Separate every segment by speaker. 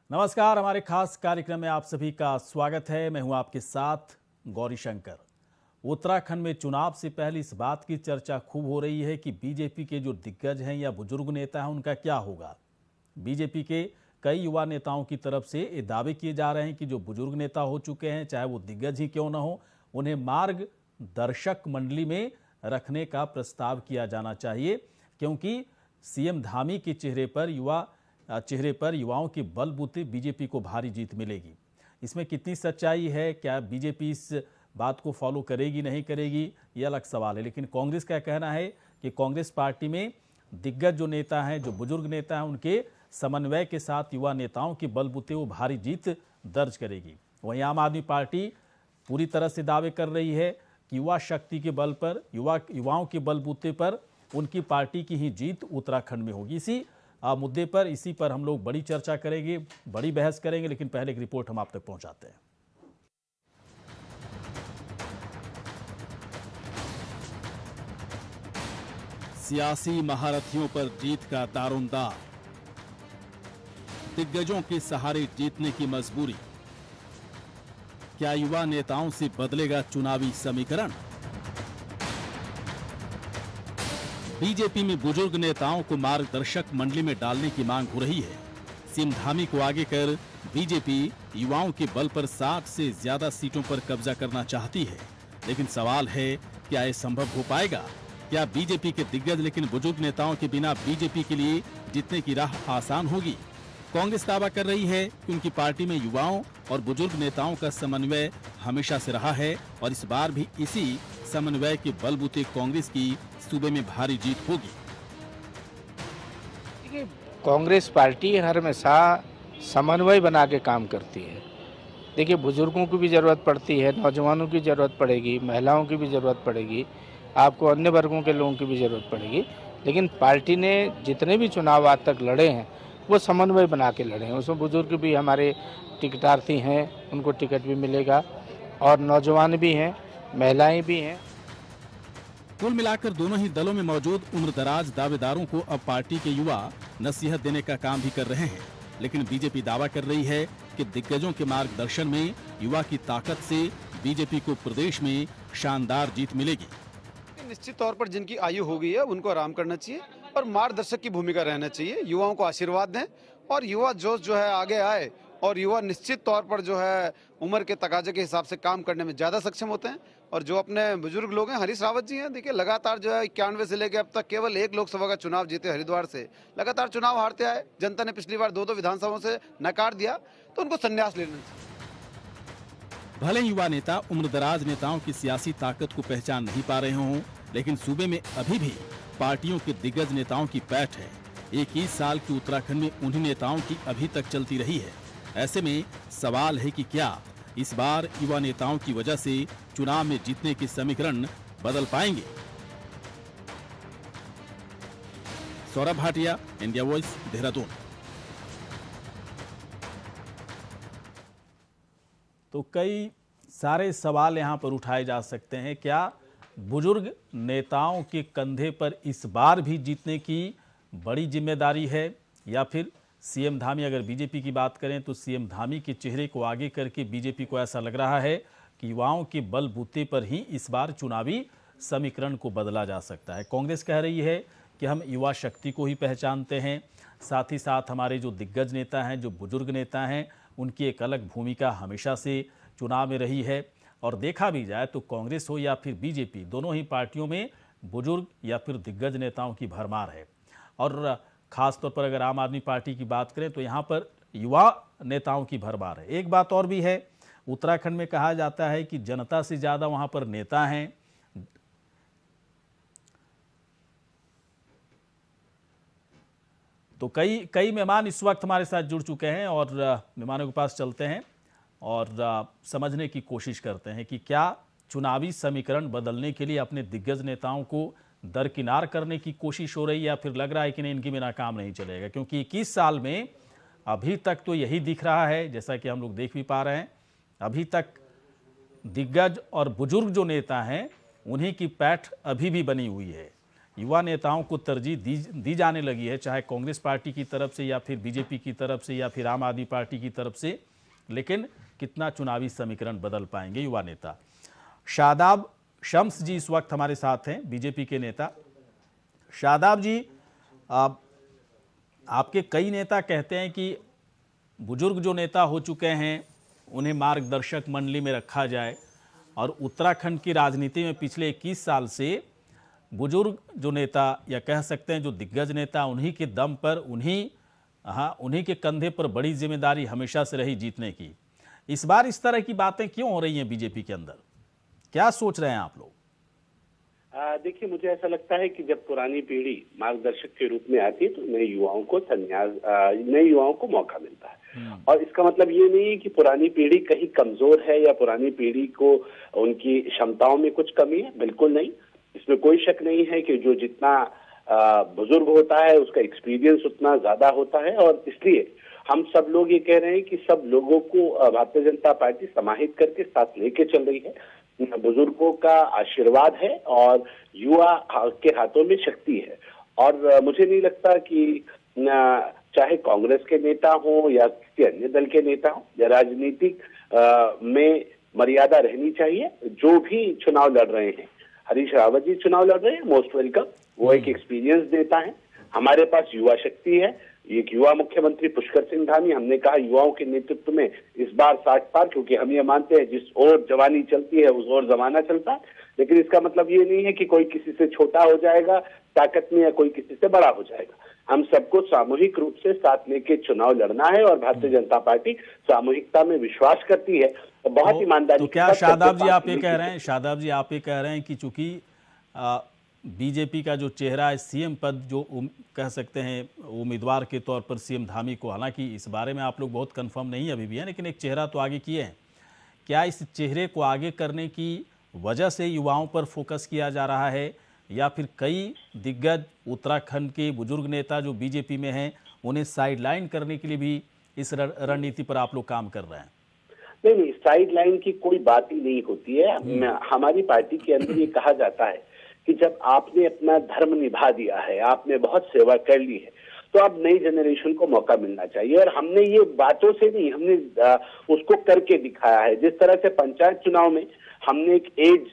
Speaker 1: नमस्कार, हमारे खास कार्यक्रम में आप सभी का स्वागत है। मैं हूं आपके साथ गौरी शंकर। उत्तराखंड में चुनाव से पहले इस बात की चर्चा खूब हो रही है कि बीजेपी के जो दिग्गज हैं या बुजुर्ग नेता हैं उनका क्या होगा। बीजेपी के कई युवा नेताओं की तरफ से ये दावे किए जा रहे हैं कि जो बुजुर्ग नेता हो चुके हैं, चाहे वो दिग्गज ही क्यों न हो, उन्हें मार्गदर्शक मंडली में रखने का प्रस्ताव किया जाना चाहिए, क्योंकि सीएम धामी के चेहरे पर युवाओं के बलबूते बीजेपी को भारी जीत मिलेगी। इसमें कितनी सच्चाई है, क्या बीजेपी इस बात को फॉलो करेगी नहीं करेगी, ये अलग सवाल है। लेकिन कांग्रेस का कहना है कि कांग्रेस पार्टी में दिग्गज जो नेता हैं, जो बुजुर्ग नेता हैं, उनके समन्वय के साथ युवा नेताओं के बलबूते वो भारी जीत दर्ज करेगी। वहीं आम आदमी पार्टी पूरी तरह से दावे कर रही है कि युवा शक्ति के बल पर, युवाओं के बलबूते पर उनकी पार्टी की ही जीत उत्तराखंड में होगी। इसी पर हम लोग बड़ी चर्चा करेंगे, बड़ी बहस करेंगे। लेकिन पहले एक रिपोर्ट हम आप तक पहुंचाते हैं। सियासी महारथियों पर जीत का दारोमदार, दिग्गजों के सहारे जीतने की मजबूरी। क्या युवा नेताओं से बदलेगा चुनावी समीकरण? बीजेपी में बुजुर्ग नेताओं को मार्गदर्शक मंडली में डालने की मांग हो रही है। सीएम धामी को आगे कर बीजेपी युवाओं के बल पर 60 से ज्यादा सीटों पर कब्जा करना चाहती है। लेकिन सवाल है, क्या यह संभव हो पाएगा? क्या बीजेपी के दिग्गज लेकिन बुजुर्ग नेताओं के बिना बीजेपी के लिए जीतने की राह आसान होगी? कांग्रेस दावा कर रही है कि उनकी पार्टी में युवाओं और बुजुर्ग नेताओं का समन्वय हमेशा से रहा है और इस बार भी इसी समन्वय के बलबूते कांग्रेस की सूबे में भारी जीत होगी।
Speaker 2: देखिए, कांग्रेस पार्टी हर हमेशा समन्वय बना के काम करती है। देखिए, बुजुर्गों की भी ज़रूरत पड़ती है, नौजवानों की ज़रूरत पड़ेगी, महिलाओं की भी ज़रूरत पड़ेगी, आपको अन्य वर्गों के लोगों की भी ज़रूरत पड़ेगी। लेकिन पार्टी ने जितने भी चुनाव आज तक लड़े हैं वो समन्वय बना के लड़े हैं। उसमें बुजुर्ग भी हमारे टिकटार्थी हैं, उनको टिकट भी मिलेगा, और नौजवान भी हैं, महिलाएं भी हैं।
Speaker 1: कुल मिलाकर दोनों ही दलों में मौजूद उम्रदराज दावेदारों को अब पार्टी के युवा नसीहत देने का काम भी कर रहे हैं। लेकिन बीजेपी दावा कर रही है कि दिग्गजों के मार्गदर्शन में युवा की ताकत से बीजेपी को प्रदेश में शानदार जीत मिलेगी।
Speaker 3: निश्चित तौर पर जिनकी आयु हो गई है उनको आराम करना चाहिए और मार्गदर्शक की भूमिका रहना चाहिए। युवाओं को आशीर्वाद दें और युवा जोश जो है आगे आए, और युवा निश्चित तौर पर जो है उम्र के तकाजे के हिसाब से काम करने में ज़्यादा सक्षम होते हैं। और जो अपने बुजुर्ग लोग हैं, हरीश रावत जी हैं, देखिए लगातार जो है 91 से लेकर अब तक केवल एक लोकसभा का चुनाव जीते हरिद्वार से, लगातार चुनाव हारते आए। जनता ने पिछली बार 2 विधानसभाओं से नकार दिया, तो उनको संन्यास लेना चाहिए।
Speaker 1: भले युवा नेता उम्रदराज नेताओं की सियासी ताकत को पहचान नहीं पा रहे हों, लेकिन सूबे में अभी भी पार्टियों के दिग्गज नेताओं की पैठ है। 21 साल की उत्तराखंड में उन्हीं नेताओं की अभी तक चलती रही है। ऐसे में सवाल है कि क्या इस बार युवा नेताओं की वजह से चुनाव में जीतने के समीकरण बदल पाएंगे? Saurabh Bhatia, India voice, Dehradun. तो कई सारे सवाल यहां पर उठाए जा सकते हैं। क्या बुजुर्ग नेताओं के कंधे पर इस बार भी जीतने की बड़ी जिम्मेदारी है, या फिर सीएम धामी, अगर बीजेपी की बात करें तो सीएम धामी के चेहरे को आगे करके बीजेपी को ऐसा लग रहा है कि युवाओं के बलबूते पर ही इस बार चुनावी समीकरण को बदला जा सकता है। कांग्रेस कह रही है कि हम युवा शक्ति को ही पहचानते हैं, साथ ही साथ हमारे जो दिग्गज नेता हैं, जो बुजुर्ग नेता हैं, उनकी एक अलग भूमिका हमेशा से चुनाव में रही है। और देखा भी जाए तो कांग्रेस हो या फिर बीजेपी, दोनों ही पार्टियों में बुजुर्ग या फिर दिग्गज नेताओं की भरमार है। और खासतौर पर अगर आम आदमी पार्टी की बात करें तो यहाँ पर युवा नेताओं की भरमार है। एक बात और भी है, उत्तराखंड में कहा जाता है कि जनता से ज़्यादा वहाँ पर नेता हैं। तो कई मेहमान इस वक्त हमारे साथ जुड़ चुके हैं और मेहमानों के पास चलते हैं और समझने की कोशिश करते हैं कि क्या चुनावी समीकरण बदलने के लिए अपने दिग्गज नेताओं को दरकिनार करने की कोशिश हो रही है, या फिर लग रहा है कि नहीं, इनके बिना काम नहीं चलेगा। क्योंकि 21 साल में अभी तक तो यही दिख रहा है, जैसा कि हम लोग देख भी पा रहे हैं, अभी तक दिग्गज और बुजुर्ग जो नेता हैं उन्हीं की पैठ अभी भी बनी हुई है। युवा नेताओं को तरजीह दी जाने लगी है, चाहे कांग्रेस पार्टी की तरफ से या फिर बीजेपी की तरफ से या फिर आम आदमी पार्टी की तरफ से। लेकिन कितना चुनावी समीकरण बदल पाएंगे युवा नेता। शादाब शम्स जी इस वक्त हमारे साथ हैं, बीजेपी के नेता। शादाब जी, आपके कई नेता कहते हैं कि बुजुर्ग जो नेता हो चुके हैं उन्हें मार्गदर्शक मंडली में रखा जाए, और उत्तराखंड की राजनीति में पिछले 21 साल से बुजुर्ग जो नेता या कह सकते हैं जो दिग्गज नेता, उन्हीं के दम पर, उन्हीं के कंधे पर बड़ी जिम्मेदारी हमेशा से रही जीतने की। इस बार इस तरह की बातें क्यों हो रही हैं बीजेपी के अंदर? क्या सोच रहे हैं आप लोग?
Speaker 4: देखिए, मुझे ऐसा लगता है कि जब पुरानी पीढ़ी मार्गदर्शक के रूप में आती है तो नए युवाओं को मौका मिलता है। और इसका मतलब ये नहीं है कि पुरानी पीढ़ी कहीं कमजोर है या पुरानी पीढ़ी को उनकी क्षमताओं में कुछ कमी है, बिल्कुल नहीं। इसमें कोई शक नहीं है कि जो जितना बुजुर्ग होता है उसका एक्सपीरियंस उतना ज्यादा होता है, और इसलिए हम सब लोग ये कह रहे हैं कि सब लोगों को भारतीय जनता पार्टी समाहित करके साथ लेके चल रही है। बुजुर्गों का आशीर्वाद है और युवा के हाथों में शक्ति है। और मुझे नहीं लगता कि चाहे कांग्रेस के नेता हो या किसी अन्य दल के नेता हो, या राजनीतिक में मर्यादा रहनी चाहिए। जो भी चुनाव लड़ रहे हैं, हरीश रावत जी चुनाव लड़ रहे हैं, मोस्ट वेलकम। वो एक एक्सपीरियंस नेता है। हमारे पास युवा शक्ति है, एक युवा मुख्यमंत्री पुष्कर सिंह धामी। हमने कहा युवाओं के नेतृत्व में इस बार 60 पार, क्योंकि हम ये मानते हैं जिस ओर जवानी चलती है उस ओर जमाना चलता है। लेकिन इसका मतलब ये नहीं है कि कोई किसी से छोटा हो जाएगा ताकत में या कोई किसी से बड़ा हो जाएगा। हम सबको सामूहिक रूप से साथ लेके चुनाव लड़ना है, और भारतीय जनता पार्टी सामूहिकता में विश्वास करती है। तो बहुत ईमानदारी।
Speaker 1: तो क्या शादाब जी आप ये कह रहे हैं कि चूंकि बीजेपी का जो चेहरा है सीएम पद जो कह सकते हैं उम्मीदवार के तौर पर सीएम धामी को, हालांकि इस बारे में आप लोग बहुत कंफर्म नहीं अभी भी हैं, लेकिन एक चेहरा तो आगे किए हैं। क्या इस चेहरे को आगे करने की वजह से युवाओं पर फोकस किया जा रहा है, या फिर कई दिग्गज उत्तराखंड के बुजुर्ग नेता जो बीजेपी में हैं उन्हें साइडलाइन करने के लिए भी इस रणनीति पर आप लोग काम कर रहे हैं?
Speaker 4: नहीं, साइडलाइन की कोई बात ही नहीं होती है। हमारी पार्टी के अंदर ये कहा जाता है कि जब आपने अपना धर्म निभा दिया है, आपने बहुत सेवा कर ली है, तो अब नई जनरेशन को मौका मिलना चाहिए। और हमने ये बातों से नहीं, हमने उसको करके दिखाया है। जिस तरह से पंचायत चुनाव में हमने एक एज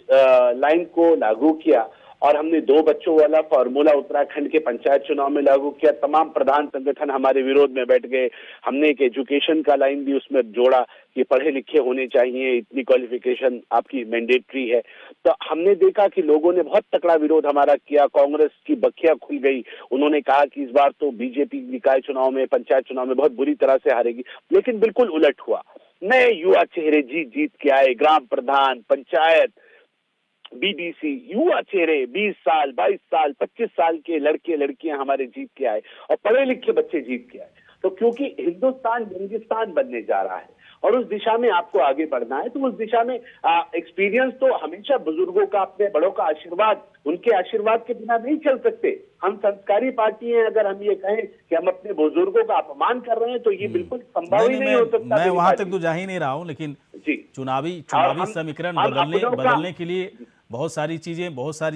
Speaker 4: लाइन को लागू किया, और हमने 2 बच्चों वाला फॉर्मूला उत्तराखंड के पंचायत चुनाव में लागू किया। तमाम प्रधान संगठन हमारे विरोध में बैठ गए। हमने एक एजुकेशन का लाइन भी उसमें जोड़ा कि पढ़े लिखे होने चाहिए, इतनी क्वालिफिकेशन आपकी मैंडेटरी है। तो हमने देखा कि लोगों ने बहुत तकड़ा विरोध हमारा किया। कांग्रेस की बखियां खुल गई। उन्होंने कहा कि इस बार तो बीजेपी निकाय चुनाव में, पंचायत चुनाव में बहुत बुरी तरह से हारेगी। लेकिन बिल्कुल उलट हुआ। नए युवा चेहरे जीत के आए। ग्राम प्रधान, पंचायत, बीडीसी, युवा चेहरे 20 साल, 22 साल, 25 साल के लड़के लड़कियां हमारे जीत के आए, और पढ़े लिखे बच्चे जीत के आए। तो क्योंकि हिंदुस्तान जंगिस्तान बनने जा रहा है और उस दिशा में आपको आगे बढ़ना है, तो उस दिशा में एक्सपीरियंस तो हमेशा बुजुर्गों का, अपने बड़ों का आशीर्वाद, उनके आशीर्वाद के बिना नहीं चल सकते। हम संस्कारी पार्टी हैं। अगर हम ये कहें कि हम अपने बुजुर्गों का अपमान कर रहे हैं तो ये बिल्कुल संभव ही नहीं हो सकता।
Speaker 1: मैं वहां तक तो जा ही नहीं रहा हूं, लेकिन चुनावी समीकरण बदलने के लिए बहुत सारी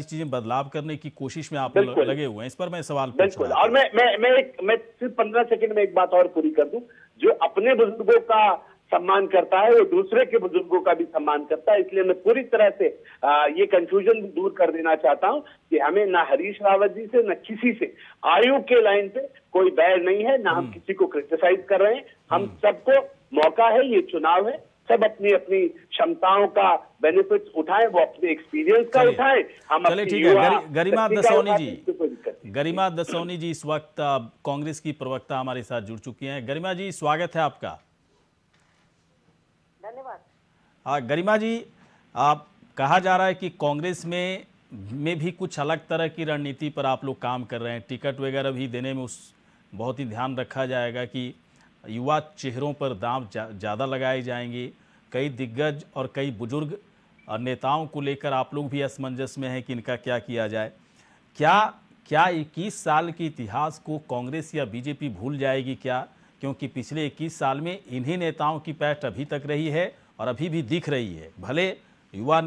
Speaker 1: चीजें बदलाव करने की कोशिश में आप लगे हुए हैं। इस पर मैं सवाल पूछ रहा हूं।
Speaker 4: और मैं सिर्फ 15 सेकंड में एक बात और पूरी कर दूं। जो अपने बुजुर्गों का सम्मान करता है वो दूसरे के बुजुर्गों का भी सम्मान करता है। इसलिए मैं पूरी तरह से ये कंफ्यूजन दूर कर देना चाहता हूं कि हमें ना हरीश रावत जी से, ना किसी से आयु के लाइन पे कोई बैर नहीं है, ना हम किसी को क्रिटिसाइज कर रहे हैं। हम सबको मौका है, ये चुनाव है। सब अपनी अपनी क्षमताओं का बेनिफिट उठाएं, वो अपने एक्सपीरियंस का उठाएं। हम
Speaker 1: चलिए ठीक है। गरिमा दसौनी जी इस वक्त कांग्रेस की प्रवक्ता हमारे साथ जुड़ चुकी हैं। गरिमा जी स्वागत है आपका।
Speaker 5: धन्यवाद।
Speaker 1: हाँ गरिमा जी, आप कहा जा रहा है कि कांग्रेस में भी कुछ अलग तरह की रणनीति पर आप लोग काम कर रहे हैं। टिकट वगैरह भी देने में बहुत ही ध्यान रखा जाएगा कि युवा चेहरों पर दांव ज़्यादा लगाए जाएंगे। कई दिग्गज और कई बुजुर्ग नेताओं को लेकर आप लोग भी असमंजस में हैं कि इनका क्या किया जाए। क्या 21 साल के इतिहास को कांग्रेस या बीजेपी भूल जाएगी क्या? क्योंकि पिछले 21 साल में इन्हीं नेताओं की पैठ अभी तक रही है और अभी भी दिख रही है। भले युवा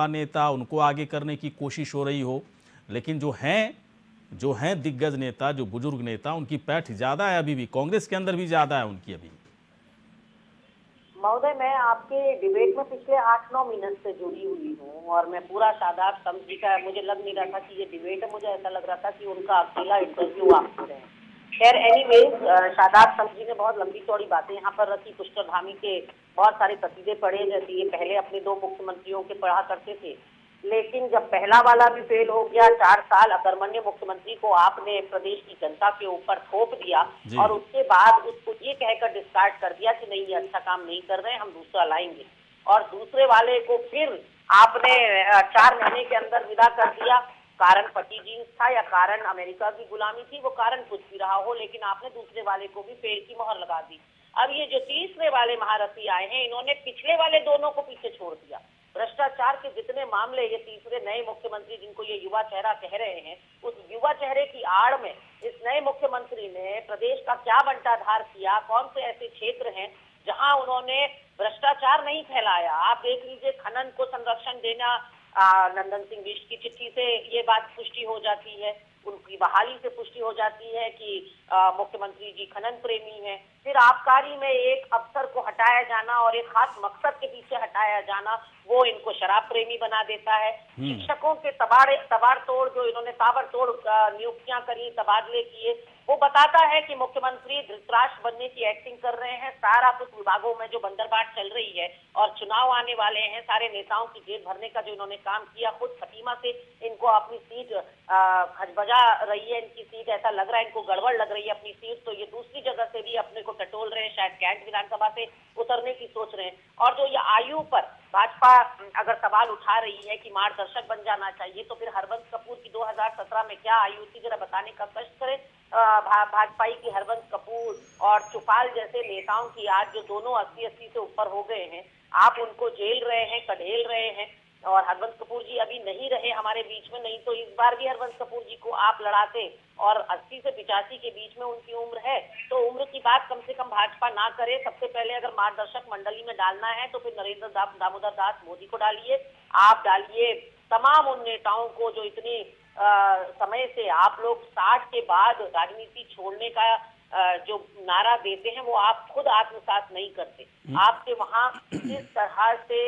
Speaker 1: नेता उनको आगे करने की कोशिश हो रही हो, लेकिन जो हैं दिग्गज नेता, जो बुजुर्ग नेता, उनकी पैठ ज़्यादा है अभी भी, कांग्रेस के अंदर भी ज़्यादा है उनकी अभी।
Speaker 5: महोदय, मैं आपके डिबेट में पिछले 8-9 मिनट से जुड़ी हुई हूँ और मैं पूरा शादाब समझी का, मुझे लग नहीं रहा था कि ये डिबेट है, मुझे ऐसा लग रहा था कि उनका अकेला इंटरव्यू आप कर रहे हैं। खैर एनीवेज, शादाब समझी ने बहुत लंबी चौड़ी बातें यहाँ पर रखी, पुष्कर धामी के बहुत सारे कसीदे पढ़े, जैसे ये पहले अपने 2 मुख्यमंत्रियों के पढ़ा करते थे, लेकिन जब पहला वाला भी फेल हो गया, 4 साल अकर्मण्य मुख्यमंत्री को आपने प्रदेश की जनता के ऊपर थोप दिया और उसके बाद उसको ये कहकर डिस्कार्ड कर दिया कि नहीं, ये अच्छा काम नहीं कर रहे हैं, हम दूसरा लाएंगे, और दूसरे वाले को फिर आपने 4 महीने के अंदर विदा कर दिया। कारण फटी जींस था या कारण अमेरिका की गुलामी थी, वो कारण कुछ भी रहा हो, लेकिन आपने दूसरे वाले को भी फेल की मोहर लगा दी। अब ये जो तीसरे वाले महारथी आए हैं, इन्होंने पिछले वाले दोनों को पीछे छोड़ दिया। भ्रष्टाचार के जितने मामले ये तीसरे नए मुख्यमंत्री, जिनको ये युवा चेहरा कह रहे हैं, उस युवा चेहरे की आड़ में इस नए मुख्यमंत्री ने प्रदेश का क्या बंटाधार किया, कौन से ऐसे क्षेत्र हैं जहां उन्होंने भ्रष्टाचार नहीं फैलाया। आप देख लीजिए, खनन को संरक्षण देना, नंदन सिंह बिष्ट की चिट्ठी से ये बात पुष्टि हो जाती है, उनकी बहाली से पुष्टि हो जाती है कि मुख्यमंत्री जी खनन प्रेमी हैं। फिर आबकारी में एक अफसर को हटाया जाना और एक खास मकसद के पीछे हटाया जाना, वो इनको शराब प्रेमी बना देता है। शिक्षकों के तबाड़तोड़ जो इन्होंने ताबड़तोड़ नियुक्तियां करी, तबादले किए, वो बताता है कि मुख्यमंत्री धृतराष्ट्र बनने की एक्टिंग कर रहे हैं। सारा कुछ विभागों में जो बंदरबाट चल रही है और चुनाव आने वाले हैं, सारे नेताओं की जेब भरने का जो इन्होंने काम किया, खुद फटीमा से इनको अपनी सीट खजबजा रही है, इनकी सीट, ऐसा लग रहा है इनको गड़बड़ लग रही है अपनी सीट, तो ये दूसरी जगह से भी अपने को टटोल रहे हैं, शायद कैंट विधानसभा से उतरने की सोच रहे हैं। और जो ये आयु पर भाजपा अगर सवाल उठा रही है कि मार्गदर्शक बन जाना चाहिए, तो फिर हरबंस कपूर की 2017 में क्या आयु थी, जरा बताने का कष्ट करें। भाजपाई की हरबंस कपूर और चुफाल जैसे नेताओं की आज जो दोनों 80-80 से ऊपर हो गए हैं, आप उनको जेल रहे हैं, कढ़ेल रहे हैं, और हरबंस कपूर जी अभी नहीं रहे हमारे बीच में, नहीं तो इस बार भी हरबंस कपूर जी को आप लड़ाते, और 80 से 85 के बीच में उनकी उम्र है, तो उम्र की बात कम से कम भाजपा ना करे। सबसे पहले अगर मार्गदर्शक मंडली में डालना है तो फिर नरेंद्र दामोदर दास मोदी को डालिए, आप डालिए तमाम उन नेताओं को जो इतनी समय से आप लोग 60 के बाद राजनीति छोड़ने का जो नारा देते हैं, वो आप खुद आत्मसात नहीं करते। आपके वहां इस तरह से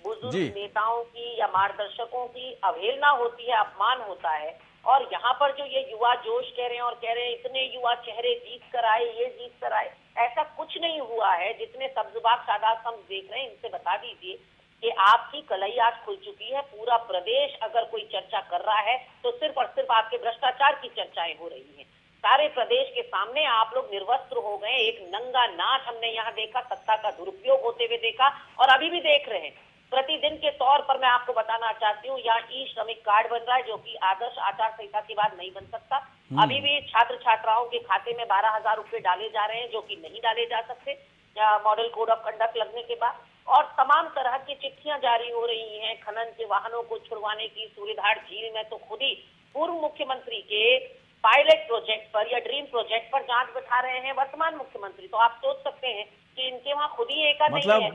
Speaker 5: बुजुर्ग नेताओं की या मार्गदर्शकों की अवहेलना होती है, अपमान होता है। और यहाँ पर जो ये युवा जोश कह रहे हैं और कह रहे हैं इतने युवा चेहरे जीत कर आए, ये जीत कर आए, ऐसा कुछ नहीं हुआ है। जितने सब्जबाग शादाब हम देख रहे हैं, इनसे बता दीजिए कि आपकी कलई आज खुल चुकी है। पूरा प्रदेश अगर कोई चर्चा कर रहा है तो सिर्फ और सिर्फ आपके भ्रष्टाचार की चर्चाएं हो रही हैं। सारे प्रदेश के सामने आप लोग निर्वस्त्र हो गए। एक नंगा नाच हमने यहाँ देखा, सत्ता का दुरुपयोग होते हुए देखा और अभी भी देख रहे हैं। प्रतिदिन के तौर पर मैं आपको बताना चाहती हूँ, यहाँ ई श्रमिक कार्ड बन रहा है, जो कि आदर्श आचार संहिता के बाद नहीं बन सकता। अभी भी छात्र छात्राओं के खाते में 12,000 रुपए डाले जा रहे हैं, जो कि नहीं डाले जा सकते मॉडल कोड ऑफ कंडक्ट लगने के बाद। और तमाम तरह की चिट्ठियां जारी हो रही हैं खनन के वाहनों को छुड़वाने की। सूर्यधार झील में तो खुद ही पूर्व मुख्यमंत्री के पायलट प्रोजेक्ट पर या ड्रीम प्रोजेक्ट पर जांच बिठा रहे हैं वर्तमान मुख्यमंत्री। तो आप सोच सकते हैं कि इनके वहाँ खुद ही एक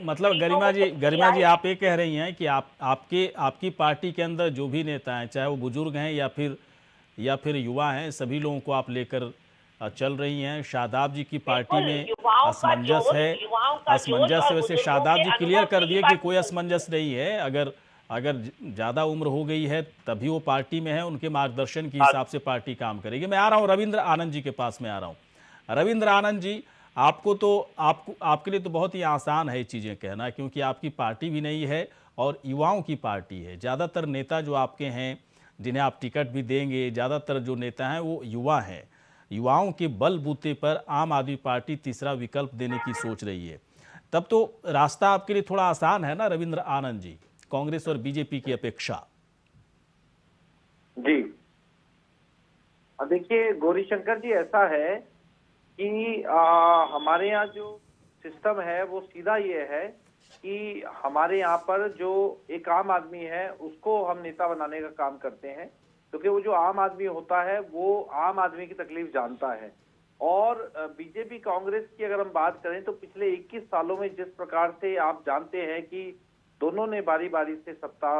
Speaker 1: मतलब गरिमा जी आप ये कह रही हैं कि आपकी पार्टी के अंदर जो भी नेता हैं, चाहे वो बुजुर्ग हैं या फिर युवा हैं, सभी लोगों को आप लेकर चल रही हैं। शादाब जी की पार्टी में असमंजस है। असमंजस है, वैसे शादाब जी क्लियर कर दिए कि कोई असमंजस नहीं है। अगर ज़्यादा उम्र हो गई है तभी वो पार्टी में है, उनके मार्गदर्शन के हिसाब से पार्टी काम करेगी। मैं आ रहा हूँ रविंद्र आनंद जी के पास में आ रहा हूँ। रविंद्र आनंद जी, आपके लिए तो बहुत ही आसान है ये चीज़ें कहना, क्योंकि आपकी पार्टी भी नहीं है और युवाओं की पार्टी है। ज़्यादातर नेता जो आपके हैं, जिन्हें आप टिकट भी देंगे, ज़्यादातर जो नेता हैं वो युवा हैं। युवाओं के बलबूते पर आम आदमी पार्टी तीसरा विकल्प देने की सोच रही है। तब तो रास्ता आपके लिए थोड़ा आसान है ना रविंद्र आनंद जी, कांग्रेस और बीजेपी की अपेक्षा।
Speaker 6: जी देखिए गौरीशंकर जी, ऐसा है कि हमारे यहाँ जो सिस्टम है वो सीधा ये है कि हमारे यहाँ पर जो एक आम आदमी है उसको हम नेता बनाने का काम करते हैं, क्योंकि वो जो आम आदमी होता है वो आम आदमी की तकलीफ जानता है। और बीजेपी कांग्रेस की अगर हम बात करें तो पिछले 21 सालों में जिस प्रकार से आप जानते हैं कि दोनों ने बारी बारी से सत्ता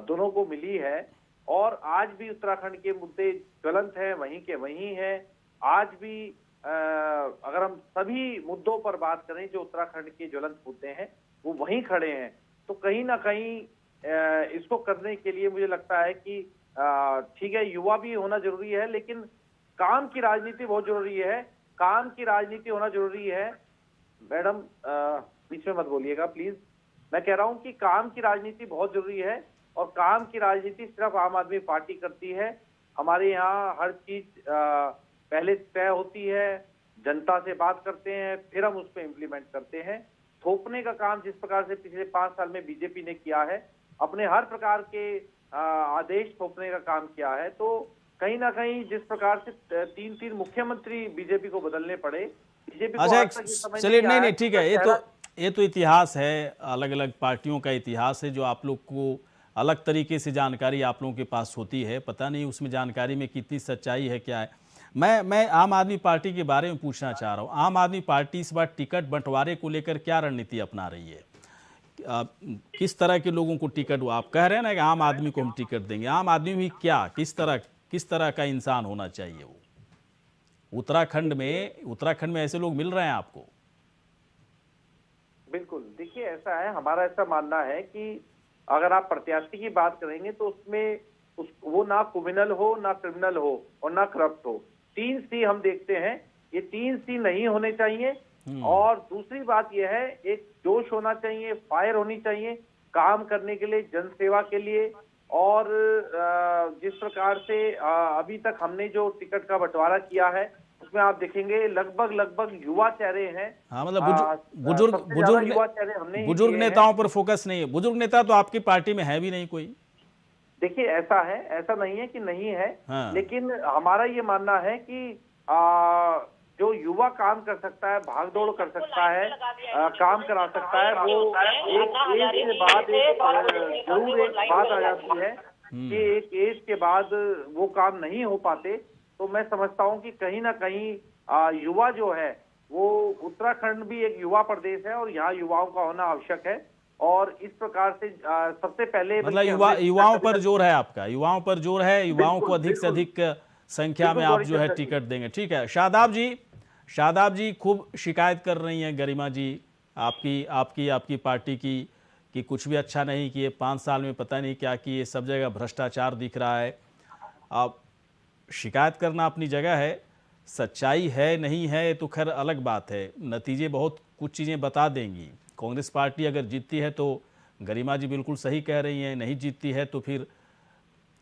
Speaker 6: दोनों को मिली है, और आज भी उत्तराखंड के मुद्दे ज्वलंत हैं, वहीं के वहीं हैं। आज भी अगर हम सभी मुद्दों पर बात करें जो उत्तराखंड के ज्वलंत मुद्दे हैं वो वहीं खड़े हैं। तो कहीं ना कहीं इसको करने के लिए मुझे लगता है कि ठीक है, युवा भी होना जरूरी है, लेकिन काम की राजनीति बहुत जरूरी है। काम की राजनीति होना जरूरी है। मैडम बीच में मत बोलिएगा प्लीज। मैं कह रहा हूं कि काम की राजनीति बहुत जरूरी है और काम की राजनीति सिर्फ आम आदमी पार्टी करती है। हमारे यहाँ हर चीज पहले तय होती है, जनता से बात करते हैं, फिर हम उस पर इम्प्लीमेंट करते हैं। थोपने का काम जिस प्रकार से पिछले 5 साल में बीजेपी ने किया है, अपने हर प्रकार के आदेश थोपने का काम किया है, तो कहीं ना कहीं जिस प्रकार से 3 मुख्यमंत्री बीजेपी को बदलने पड़े, बीजेपी को आज तक ये समझ
Speaker 1: चलिए
Speaker 6: नहीं आया
Speaker 1: नहीं ठीक है, ये तो इतिहास है, अलग अलग पार्टियों का इतिहास है जो आप लोग को अलग तरीके से जानकारी आप लोगों के पास होती है। पता नहीं उसमें जानकारी में कितनी सच्चाई है, क्या है। मैं आम आदमी पार्टी के बारे में पूछना चाह रहा हूँ। आम आदमी पार्टी इस बार टिकट बंटवारे को लेकर क्या रणनीति अपना रही है? किस तरह के लोगों को टिकट, आप कह रहे हैं ना कि आम आदमी को हम टिकट देंगे, आम आदमी भी क्या, किस तरह का इंसान होना चाहिए वो? उत्तराखंड में ऐसे लोग मिल रहे हैं आपको?
Speaker 6: बिल्कुल, देखिए ऐसा है, हमारा ऐसा मानना है कि अगर आप प्रत्याशी की बात करेंगे तो उसमें वो ना क्रिमिनल हो, ना क्रिमिनल हो और ना करप्ट हो। 3 C हम देखते हैं, ये 3 C नहीं होने चाहिए। और दूसरी बात यह है, एक जोश होना चाहिए, फायर होनी चाहिए काम करने के लिए, जनसेवा के लिए। और जिस प्रकार से अभी तक हमने जो टिकट का बंटवारा किया है उसमें आप देखेंगे लगभग युवा चेहरे हैं।
Speaker 1: हाँ, मतलब बुजुर्ग नेताओं पर फोकस नहीं है। बुजुर्ग नेता तो आपकी पार्टी में है भी नहीं कोई।
Speaker 6: देखिए ऐसा है, ऐसा नहीं है कि नहीं है।
Speaker 1: हाँ।
Speaker 6: लेकिन हमारा ये मानना है कि जो युवा काम कर सकता है, भागदौड़ कर सकता है, काम करा सकता है, वो एक एज के बाद जरूर एक बात आ जाती है कि एक एज के बाद वो काम नहीं हो पाते। तो मैं समझता हूं कि कहीं ना कहीं युवा जो है वो, उत्तराखंड भी एक युवा प्रदेश है और यहाँ युवाओं का होना आवश्यक है। और इस प्रकार से सबसे पहले
Speaker 1: मतलब युवाओं पर जोर है आपका, युवाओं पर जोर है, युवाओं को अधिक से अधिक संख्या में आप जो है टिकट देंगे। ठीक है। शादाब जी खूब शिकायत कर रही हैं गरिमा जी आपकी पार्टी की कि कुछ भी अच्छा नहीं किए, 5 साल में पता नहीं क्या किए, सब जगह भ्रष्टाचार दिख रहा है। आप शिकायत करना अपनी जगह है, सच्चाई है नहीं है तो खैर अलग बात है, नतीजे बहुत कुछ चीज़ें बता देंगी। कांग्रेस पार्टी अगर जीतती है तो गरिमा जी बिल्कुल सही कह रही हैं, नहीं जीतती है तो फिर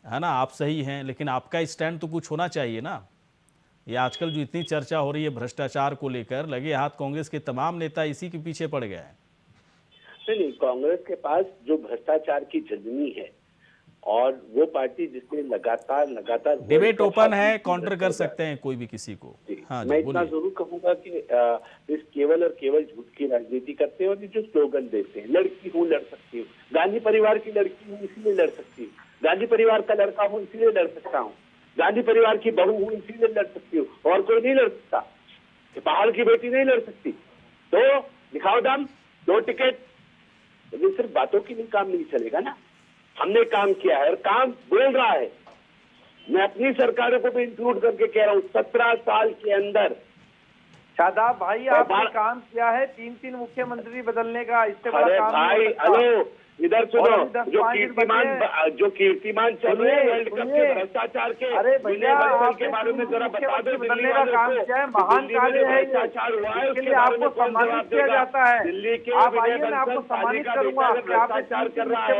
Speaker 1: है ना आप सही हैं, लेकिन आपका स्टैंड तो कुछ होना चाहिए ना। ये आजकल जो इतनी चर्चा हो रही है भ्रष्टाचार को लेकर, लगे हाथ कांग्रेस के तमाम नेता इसी के पीछे पड़ गए हैं।
Speaker 4: नहीं, कांग्रेस के पास जो भ्रष्टाचार की जननी है और वो पार्टी जिसने लगातार
Speaker 1: डिबेट ओपन है, काउंटर कर सकते हैं कोई भी किसी को। हाँ,
Speaker 4: मैं इतना जरूर कहूंगा कि इस केवल और केवल झूठ की राजनीति करते हैं और ये जो स्लोगन देते हैं, लड़की हूँ लड़ सकती हूँ, गांधी परिवार की लड़की हूँ इसीलिए लड़ सकती हूँ, गांधी परिवार का लड़का हूँ इसीलिए लड़ सकता हूँ, गांधी परिवार की बहू हूँ इसीलिए लड़ सकती हूँ, और कोई नहीं लड़ सकता, पहाड़ की बेटी नहीं लड़ सकती। तो दिखाओ दम, 2 टिकट, लेकिन सिर्फ बातों की नहीं काम नहीं चलेगा ना। हमने काम किया है और काम बोल रहा है। मैं अपनी सरकारों को भी इंक्लूड करके कह रहा हूँ, 17 साल के अंदर
Speaker 6: शादाब भाई आपने काम किया है 3 मुख्यमंत्री बदलने का, इससे बड़ा काम
Speaker 4: भाई हेलो इधर सुनो, जो कीर्तिमान चल रहे हैं वर्ल्ड कप के भ्रष्टाचार के,
Speaker 6: अरे भैया
Speaker 4: के बारे में जरा बता दो।
Speaker 6: बदलने का काम क्या है, महान कार्य है,
Speaker 4: भ्रष्टाचार हुआ है
Speaker 6: इसके लिए आपको सम्मानित किया जाता है।
Speaker 4: दिल्ली के
Speaker 6: आप आइए, मैं आपको सम्मानित करूंगा।
Speaker 4: भ्रष्टाचार कर रहा है,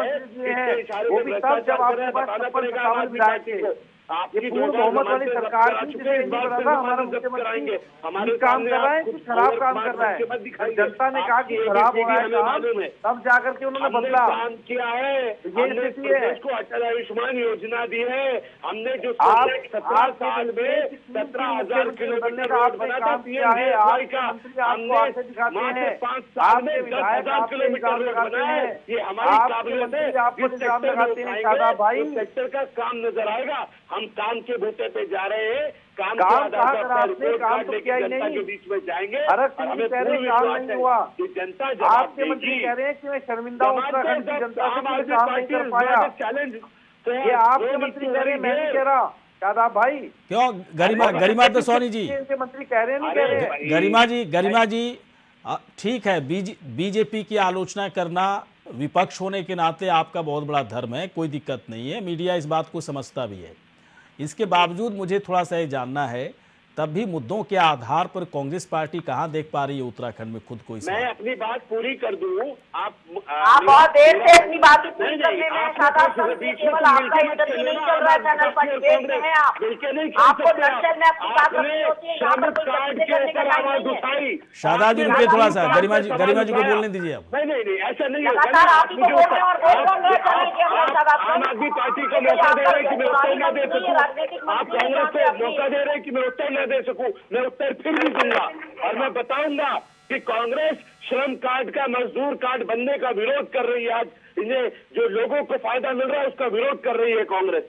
Speaker 6: वो भी तब जब आपके पास 57 विधायक थे।
Speaker 4: आपकी
Speaker 6: पूर्ण बहुमत वाली सरकार थी, जिसने नहीं बना था हमारा मुख्यमंत्री हमारे काम कर रहा है कि खराब काम कर रहा है। जनता ने कहा कि खराब हो रहा है काम, तब जाकर के उन्होंने बदला।
Speaker 4: काम किया है,
Speaker 6: ये स्थिति है।
Speaker 4: को अटल आयुष्मान योजना दी है हमने, जो 17 साल में 17,000 किलोमीटर रोड बना था PMGSY का, हमने 5 साल में 10,000 किलोमीटर रोड बना है। ये हमारी काबिलियत है, सेक्टर का काम नजर आएगा। हम काम के बूते पे जा रहे हैं, काम के आधार पर
Speaker 6: काम तो किया ही
Speaker 4: जनता के बीच में जाएंगे।
Speaker 6: हमें पूरी काम नहीं हुआ,
Speaker 4: जनता
Speaker 6: आपके मंत्री कह रहे हैं कि मैं शर्मिंदा हूं, उत्तराखंड की जनता से काम नहीं कर पाया।
Speaker 4: चैलेंज
Speaker 6: ये आपके मंत्री कह रहे हैं, मैं नहीं कह रहा शादाब भाई।
Speaker 1: क्यों गरिमा तो सोनी जी,
Speaker 6: इनके मंत्री कह रहे हैं, नहीं कह रहे हैं।
Speaker 1: गरिमा जी ठीक है, बीजेपी की आलोचना करना विपक्ष होने के नाते आपका बहुत बड़ा धर्म है, कोई दिक्कत नहीं है, मीडिया इस बात को समझता भी है। इसके बावजूद मुझे थोड़ा सा ये जानना है, तब भी मुद्दों के आधार पर कांग्रेस पार्टी कहां देख पा रही है उत्तराखंड में खुद को?
Speaker 7: मैं अपनी बात पूरी कर दूं। आप
Speaker 5: बहुत देर से अपनी बात पूरी करने में शादाब समझिए, केवल आपका इंटरव्यू नहीं चल रहा है चैनल पर, डिबेट में है आप। आपको नक्सल में अपनी बात रखनी होती है, यहाँ पर कोई चर्चा करने का टाइम नहीं है।
Speaker 1: शादाब जी रुकिए थोड़ा सा, गरिमा जी को बोलने दीजिए आप।
Speaker 7: नहीं ऐसा नहीं
Speaker 5: लगातार आप ही को बोल रहे हैं और बोल कौन रहे हैं?
Speaker 7: आम आदमी पार्टी को मौका दे रहे हैं कि मैं उत्तर न दे सकूं, आप कांग्रेस को मौका दे रहे हैं कि मैं उत्तर न दे सकूं, मैं उत्तर फिर भी दूंगा और मैं बताऊंगा कि कांग्रेस श्रम कार्ड का मजदूर कार्ड बनने का विरोध कर रही है। आज इन्हें जो लोगों को फायदा मिल रहा है उसका विरोध कर रही है कांग्रेस।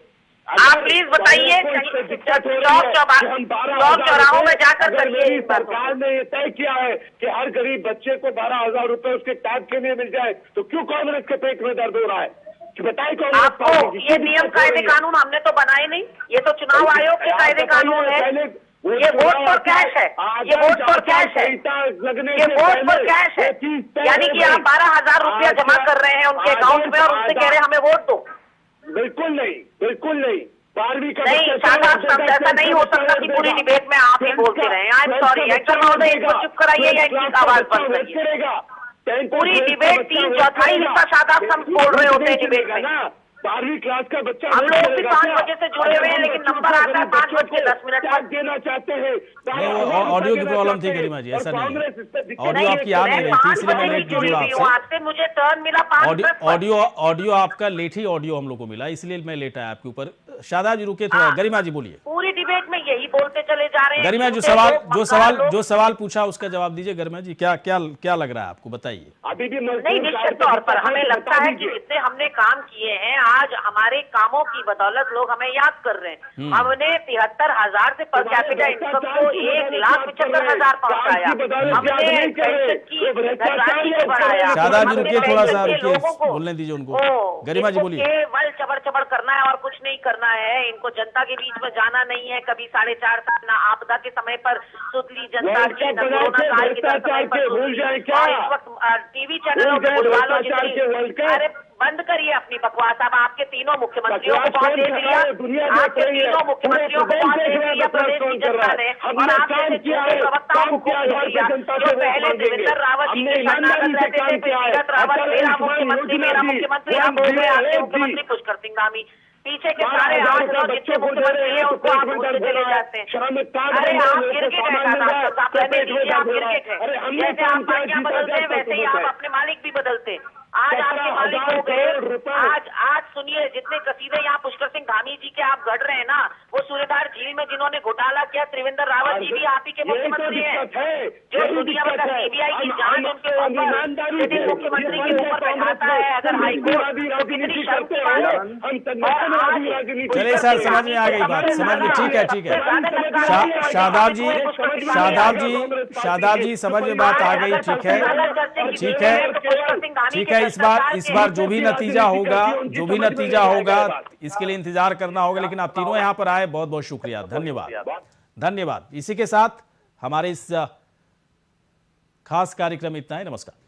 Speaker 5: आप प्लीज बताइए,
Speaker 7: दिक्कत हो रही है कि हम 12,000
Speaker 5: में जाकर
Speaker 7: अगर मेरी सरकार ने ये तय किया है कि हर गरीब बच्चे को 12,000 रुपए उसके टैब के लिए मिल जाए, तो क्यों कांग्रेस के पेट में दर्द हो रहा है? बताइए कांग्रेस
Speaker 5: आपको ये नियम कायदे कानून हमने तो बनाए नहीं, ये तो चुनाव आयोग के कायदे कानून है। ये वोट पर कैश है, ये वोट पर कैश है, ये वोट पर कैश है, यानी कि आप 12,000 रुपया जमा कर रहे हैं उनके अकाउंट में और उनसे कह रहे हैं हमें वोट दो।
Speaker 7: बिल्कुल नहीं 12वीं का
Speaker 5: नहीं शादाब साहब, ऐसा नहीं हो सकता कि पूरी डिबेट में आप ही बोलते रहे। आई एम सॉरी, एंकर महोदय इनको चुप कराइए या इनकी आवाज बंद करिए। पूरी डिबेट 3/4 हिस्सा शादाब साहब बोल रहे होते हैं डिबेट में।
Speaker 7: 12वीं क्लास का बच्चा
Speaker 5: हम लोग भी 5 बजे से जुड़े हुए हैं, लेकिन नंबर आता है 5:10
Speaker 7: क्या देना चाहते हैं?
Speaker 1: ऑडियो की प्रॉब्लम थी गरिमा जी, ऐसा नहीं है, ऑडियो आपकी आ नहीं रही थी इसलिए मैं लेट जुड़ा
Speaker 5: आपसे। मुझे टर्न मिला 5
Speaker 1: ऑडियो आपका लेट ही ऑडियो हम लोग को मिला, इसलिए मैं लेट आया आपके ऊपर। शादाब जी रुके थोड़ा, गरिमा जी बोलिए।
Speaker 5: पूरी डिबेट में यही बोलते चले जा रहे हैं।
Speaker 1: गरिमा जो सवाल पूछा उसका जवाब दीजिए। गरिमा जी क्या लग रहा है आपको, बताइए।
Speaker 7: अभी भी
Speaker 5: नहीं, निश्चित तौर पर हमें लगता है कि जितने हमने काम किए हैं, आज हमारे कामों की बदौलत लोग हमें याद कर रहे हैं। हमने 73,000 से पर कैपिटा इनकम को 1,75,000 पहुंचाया। हमने पेंशन की धनराशि को बढ़ाया।
Speaker 1: शादाब जी रुकिए थोड़ा सा, बोलने दीजिए उनको। गरिमा जी बोलिए।
Speaker 5: केवल चबड़ करना है और कुछ नहीं करना है। इनको जनता के बीच में जाना नहीं है। कभी 4.5 साल ना आपदा के समय पर सुध ली जनता की, न कोरोना काल के समय पर सुध ली, और इस वक्त टीवी चैनलों पे बुलवा लो जितनी। अरे बंद करिए अपनी बकवास। अब आपके तीनों मुख्यमंत्रियों को बहुत देख लिया, आपके तीनों मुख्यमंत्रियों को बहुत देख लिया प्रदेश की जनता ने, और आपके से छोटे प्रवक्ताओं को खूब देख लिया। जो पहले देवेंद्र रावत जी के शरणागत रहते थे, तीरथ रावत मेरा मुख्यमंत्री, हम बोल रहे आपके मुख्यमंत्री पुष्कर सिंह धामी। पीछे के सारे 8 लोग जितने मुख्यमंत्री हैं उनको आप भूलते चले जाते हैं। अरे आप गिरगिट है, आप रहने दीजिए, आप गिरगिट है। जैसे आप पार्टियां बदलते हैं वैसे ही आप अपने मालिक भी बदलते हैं। आज आपके मालिक हो गए। आज सुनिए, जितने कसीदे यहाँ पुष्कर सिंह धामी जी के आप गढ़ रहे हैं ना, वो सूर्यधार झील में जिन्होंने घोटाला किया, त्रिवेंद्र रावत जी भी आप ही के मुख्यमंत्री हैं। जो दुनिया भर का सीबीआई की जांच उनके ऊपर यदि मुख्यमंत्री के ऊपर बैठाता है, अगर हाईकोर्ट, तो कितनी शर्तें हैं।
Speaker 1: चलिए सर, समझ में आ गई बात, समझ में। ठीक है शादाब जी समझ में बात आ गई। ठीक है इस बार जो भी नतीजा होगा इसके लिए इंतजार करना होगा। लेकिन आप तीनों यहाँ पर आए, बहुत बहुत शुक्रिया, धन्यवाद। इसी के साथ हमारे इस खास कार्यक्रम में इतना ही। नमस्कार।